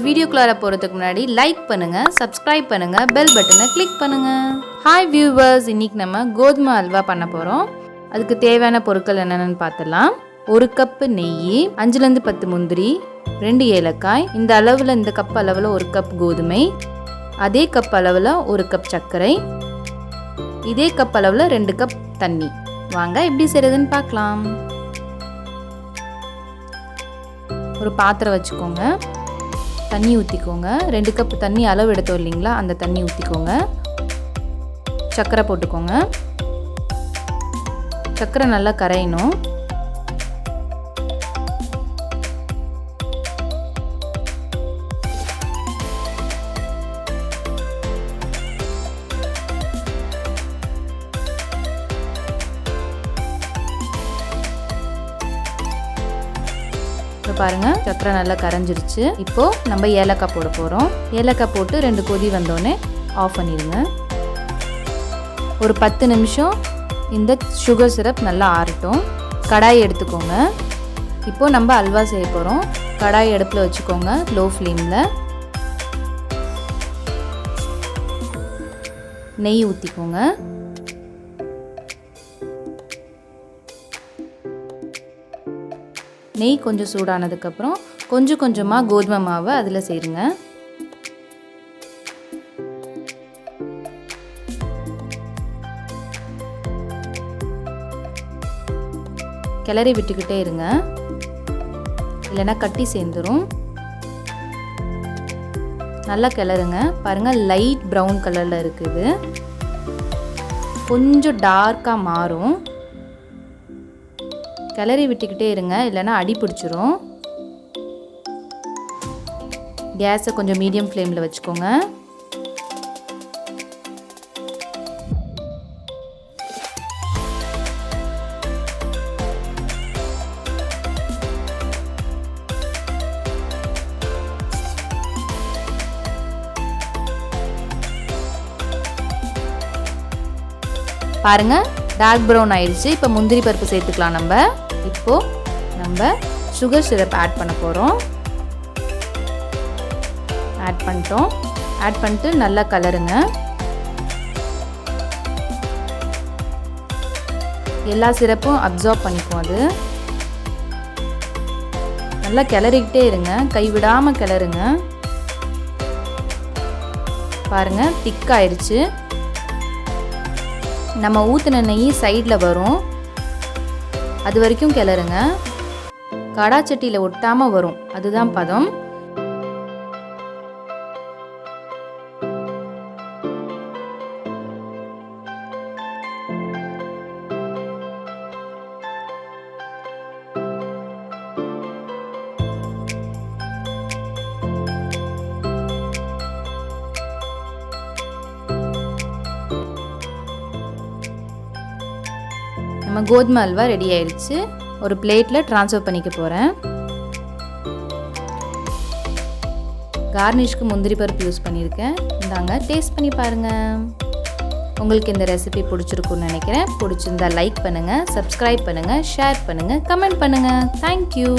வீடியோக்குள்ளார போகிறதுக்கு முன்னாடி லைக் பண்ணுங்கள், சப்ஸ்கிரைப் பண்ணுங்கள், பெல் பட்டனை கிளிக் பண்ணுங்கள். ஹாய் வியூவர்ஸ், இன்றைக்கி நம்ம கோதுமை அல்வா பண்ண போகிறோம். அதுக்கு தேவையான பொருட்கள் என்னென்னு பார்த்துடலாம். 1 கப்பு நெய், 5லேருந்து 10 முந்திரி, 2 ஏலக்காய், இந்த அளவில் இந்த கப் அளவில் 1 கப் கோதுமை, அதே கப் அளவில் 1 கப் சர்க்கரை, இதே கப் அளவில் 2 கப் தண்ணி. வாங்க எப்படி செய்கிறதுன்னு பார்க்கலாம். ஒரு பாத்திரம் வச்சுக்கோங்க, தண்ணி ஊற்றிக்கோங்க. 2 கப் தண்ணி அளவு எடுத்தோம் இல்லைங்களா, அந்த தண்ணி ஊற்றிக்கோங்க. சர்க்கரை போட்டுக்கோங்க. சர்க்கரை நல்லா கரையணும். இப்போ பாருங்கள், சர்க்கரை நல்லா கரைஞ்சிருச்சு. இப்போது நம்ம ஏலக்காய் போட போகிறோம். ஏலக்காய் போட்டு 2 கொதி வந்தோடனே ஆஃப் பண்ணிடுங்க. ஒரு 10 நிமிஷம் இந்த சுகர் சிரப் நல்லா ஆறட்டும். கடாய் எடுத்துக்கோங்க. இப்போது நம்ம அல்வா செய்ய போகிறோம். கடாய் அடுப்பில் வச்சுக்கோங்க, லோ ஃப்ளேமில். நெய் ஊற்றிக்கோங்க. நெய் கொஞ்சம் சூடானதுக்கப்புறம் கொஞ்சம் கொஞ்சமாக கோதுமை மாவை அதில் சேருங்க. கிளறி விட்டுக்கிட்டே இருங்க, இல்லைன்னா கட்டி சேர்ந்துடும். நல்லா கிளறுங்க. பாருங்கள், லைட் ப்ரௌன் கலரில் இருக்குது. கொஞ்சம் டார்க்காக மாறும். கிளறி விட்டுக்கிட்டே இருங்க, இல்லைன்னா அடி பிடிச்சிரும். கேஸை கொஞ்சம் மீடியம் ஃப்ளேமில் வச்சுக்கோங்க. பாருங்க, டார்க் ப்ரௌன் ஆயிடுச்சு. இப்போ முந்திரி பருப்பு சேர்த்துக்கலாம். நம்ம சுகர் சிரப் ஆட் பண்ண போகிறோம். ஆட் பண்ணிட்டு நல்லா கலருங்க. எல்லா சிரப்பும் அப்சார்ப் பண்ணிக்கும். அது நல்லா கிளறிக்கிட்டே இருங்க, கைவிடாமல் கிளறுங்க. பாருங்க, திக் ஆயிடுச்சு. நம்ம ஊற்றின நெய் சைடில் வரும், அது வரைக்கும் கிளறுங்க. கடாச்சட்டியில் ஒட்டாமல் வரும், அதுதான் பதம். நம்ம கோதுமை அல்வா ரெடி ஆயிடுச்சு. ஒரு பிளேட்டில் ட்ரான்ஸ்ஃபர் பண்ணிக்க போகிறேன். கார்னிஷ்க்கு முந்திரி பருப்பு யூஸ் பண்ணியிருக்கேன். இந்தாங்க, டேஸ்ட் பண்ணி பாருங்கள். உங்களுக்கு இந்த ரெசிபி பிடிச்சிருக்குன்னு நினைக்கிறேன். பிடிச்சிருந்தா லைக் பண்ணுங்கள், சப்ஸ்கிரைப் பண்ணுங்கள், ஷேர் பண்ணுங்கள், கமெண்ட் பண்ணுங்கள். தேங்க்யூ.